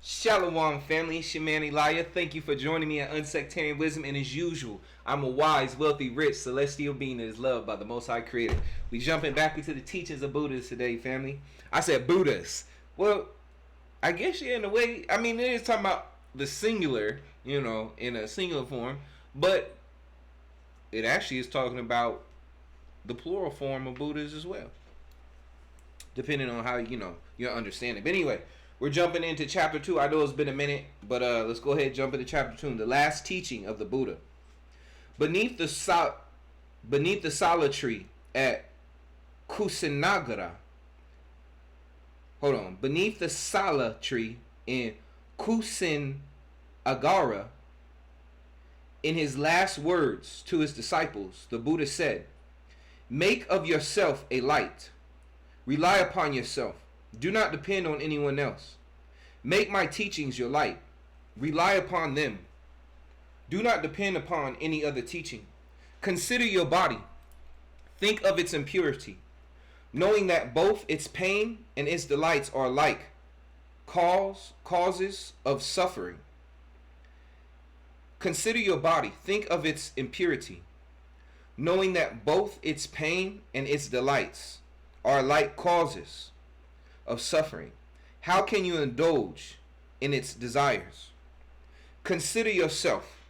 Shalom family, it's your man Elijah. Thank you for joining me at Unsectarian Wisdom, and as usual, I'm a wise, wealthy, rich, celestial being that is loved by the Most High Creator. We jumping back into the teachings of Buddhas today, family. I said Buddhas. Well, I guess in a way, I mean, it is talking about the singular, in a singular form, but it actually is talking about the plural form of Buddhas as well, depending on how, your understanding. But anyway, we're jumping into chapter 2. I know it's been a minute, but let's go ahead and jump into chapter 2. The last teaching of the Buddha. Beneath the sala tree at Kusinagara. Beneath the sala tree in Kusinagara, in his last words to his disciples, the Buddha said, "Make of yourself a light. Rely upon yourself. Do not depend on anyone else. Make my teachings your light. Rely upon them. Do not depend upon any other teaching. Consider your body. Think of its impurity, knowing that both its pain and its delights are alike causes of suffering. Consider your body. Think of its impurity, knowing that both its pain and its delights are like causes of suffering. How can you indulge in its desires? Consider yourself.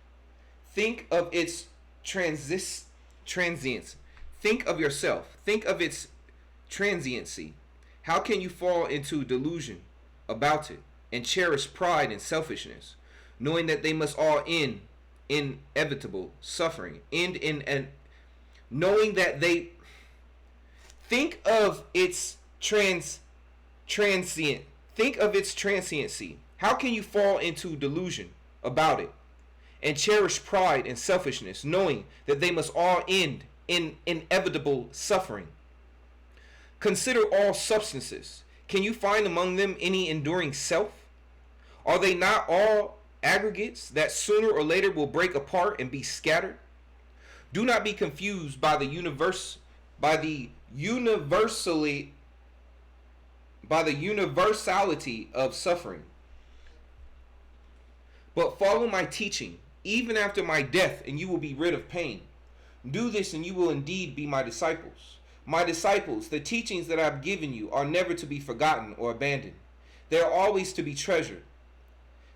Think of its transience. Think of yourself. Think of its transiency. How can you fall into delusion about it and cherish pride and selfishness, knowing that they must all end in inevitable suffering, knowing that they think of its transient. Think of its transiency. How can you fall into delusion about it and cherish pride and selfishness, knowing that they must all end in inevitable suffering? Consider all substances. Can you find among them any enduring self? Are they not all aggregates that sooner or later will break apart and be scattered? Do not be confused by the universality of suffering, but follow my teaching even after my death, and you will be rid of pain. Do this and you will indeed be my disciples. My disciples, the teachings that I have given you are never to be forgotten or abandoned. They are always to be treasured.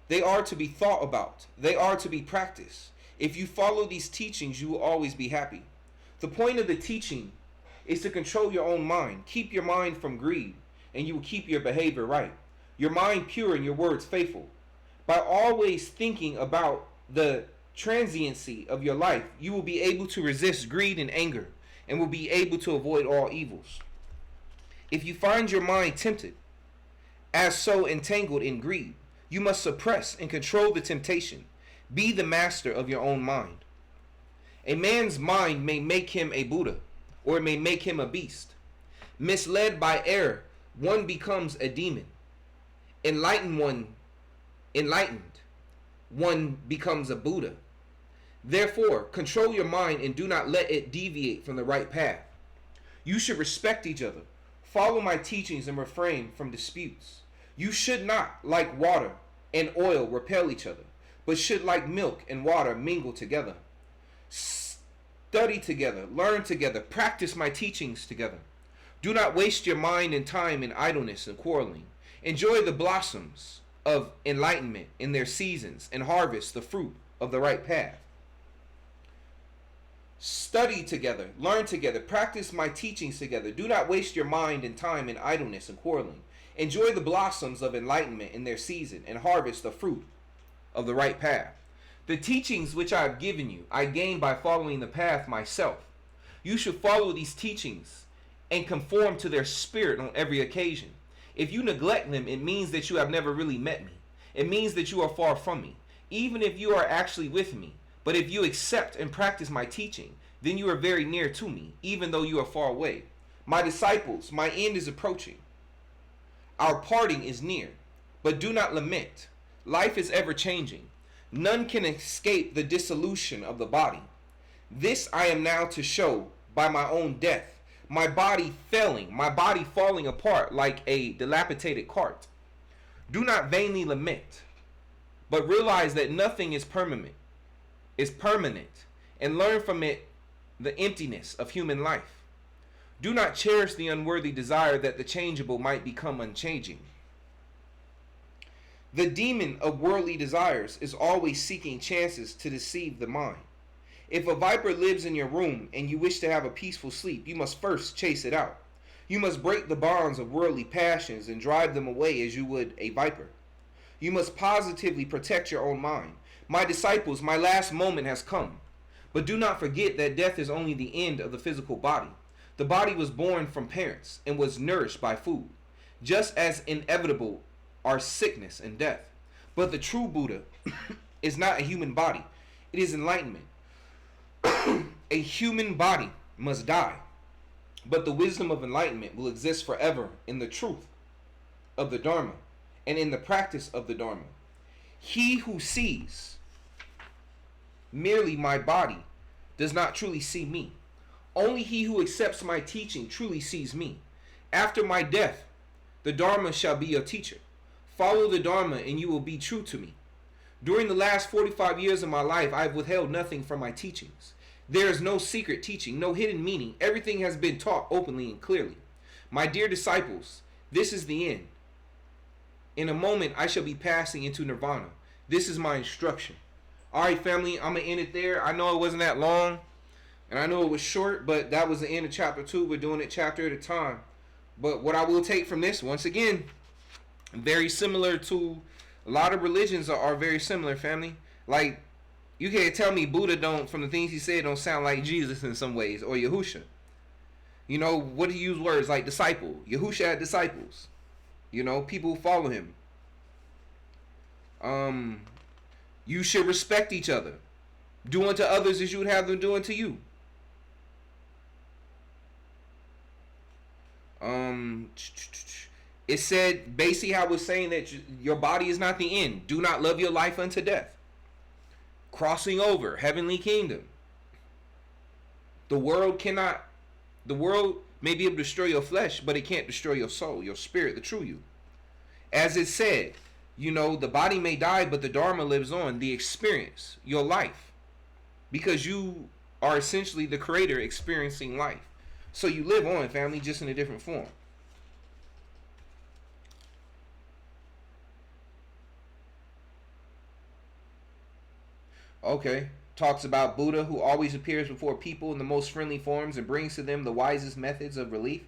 They are to be thought about. They are to be practiced. If you follow these teachings, you will always be happy. The point of the teaching is to control your own mind. Keep your mind from greed, and you will keep your behavior right, your mind pure and your words faithful. By always thinking about the transiency of your life, you will be able to resist greed and anger, and will be able to avoid all evils. If you find your mind tempted, as so entangled in greed, you must suppress and control the temptation. Be the master of your own mind. A man's mind may make him a Buddha, or it may make him a beast. Misled by error, one becomes a demon. Enlightened, one becomes a Buddha. Therefore, control your mind and do not let it deviate from the right path. You should respect each other. Follow my teachings and refrain from disputes. You should not, like water and oil, repel each other, but should, like milk and water, mingle together. Study together, learn together, practice my teachings together. Do not waste your mind and time in idleness and quarreling. Enjoy the blossoms of enlightenment in their seasons and harvest the fruit of the right path. Study together, learn together, practice my teachings together. Do not waste your mind and time in idleness and quarreling. Enjoy the blossoms of enlightenment in their season and harvest the fruit of the right path. The teachings which I have given you, I gained by following the path myself. You should follow these teachings and conform to their spirit on every occasion. If you neglect them, it means that you have never really met me. It means that you are far from me, even if you are actually with me. But if you accept and practice my teaching, then you are very near to me, even though you are far away. My disciples, my end is approaching. Our parting is near, but do not lament. Life is ever changing. None can escape the dissolution of the body. This I am now to show by my own death, my body falling apart like a dilapidated cart. Do not vainly lament, but realize that nothing is permanent, and learn from it the emptiness of human life. Do not cherish the unworthy desire that the changeable might become unchanging. The demon of worldly desires is always seeking chances to deceive the mind. If a viper lives in your room and you wish to have a peaceful sleep, you must first chase it out. You must break the bonds of worldly passions and drive them away as you would a viper. You must positively protect your own mind. My disciples, my last moment has come. But do not forget that death is only the end of the physical body. The body was born from parents and was nourished by food. Just as inevitable are sickness and death. But the true Buddha is not a human body. It is enlightenment. A human body must die. But the wisdom of enlightenment will exist forever in the truth of the Dharma and in the practice of the Dharma. He who sees merely my body does not truly see me. Only he who accepts my teaching truly sees me. After my death, the Dharma shall be your teacher. Follow the Dharma and you will be true to me. During the last 45 years of my life, I have withheld nothing from my teachings. There is no secret teaching, no hidden meaning. Everything has been taught openly and clearly. My dear disciples, this is the end. In a moment, I shall be passing into nirvana. This is my instruction. All right, family, I'm going to end it there. I know it wasn't that long, and I know it was short, but that was the end of chapter 2. We're doing it chapter at a time. But what I will take from this, once again, very similar to a lot of religions are very similar, family. Like, you can't tell me Buddha don't, from the things he said, don't sound like Jesus in some ways, or Yahusha. You know, what he used words like disciple. Yahusha had disciples. You know, people who follow him. You should respect each other. Do unto others as you would have them do unto you. It said, basically how it was saying that your body is not the end. Do not love your life unto death. Crossing over, heavenly kingdom. The world may be able to destroy your flesh, but it can't destroy your soul, your spirit, the true you. As it said, you know, the body may die, but the Dharma lives on, the experience, your life. Because you are essentially the creator experiencing life. So you live on, family, just in a different form. Okay. Talks about Buddha, who always appears before people in the most friendly forms and brings to them the wisest methods of relief.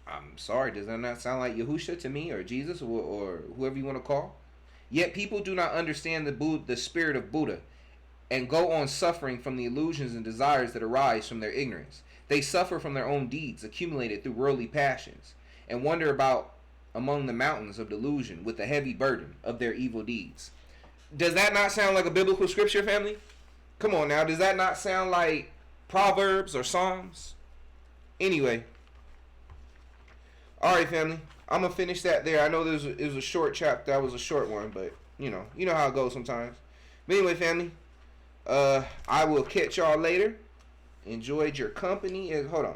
I'm sorry, does that not sound like Yahusha to me, or Jesus, or whoever you want to call? Yet people do not understand the spirit of Buddha and go on suffering from the illusions and desires that arise from their ignorance. They suffer from their own deeds accumulated through worldly passions and wander about among the mountains of delusion with the heavy burden of their evil deeds. Does that not sound like a biblical scripture, family? Come on now, does that not sound like Proverbs or Psalms? Anyway. Alright, family. I'm going to finish that there. I know it was a short chapter. That was a short one, but, you know how it goes sometimes. But anyway, family. I will catch y'all later. Enjoyed your company. Hold on.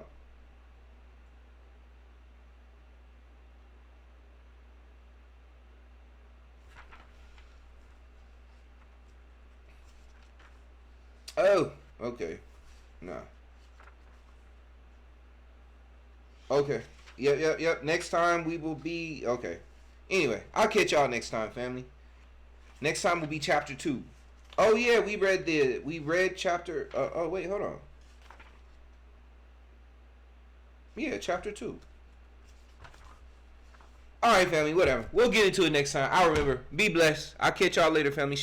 Oh, okay. Nah. Okay. Yep. Next time we will be... Okay. Anyway, I'll catch y'all next time, family. Next time will be chapter 2. Oh, yeah, we read chapter... oh, wait, hold on. Yeah, chapter 2. Alright, family, whatever. We'll get into it next time. I'll remember. Be blessed. I'll catch y'all later, family.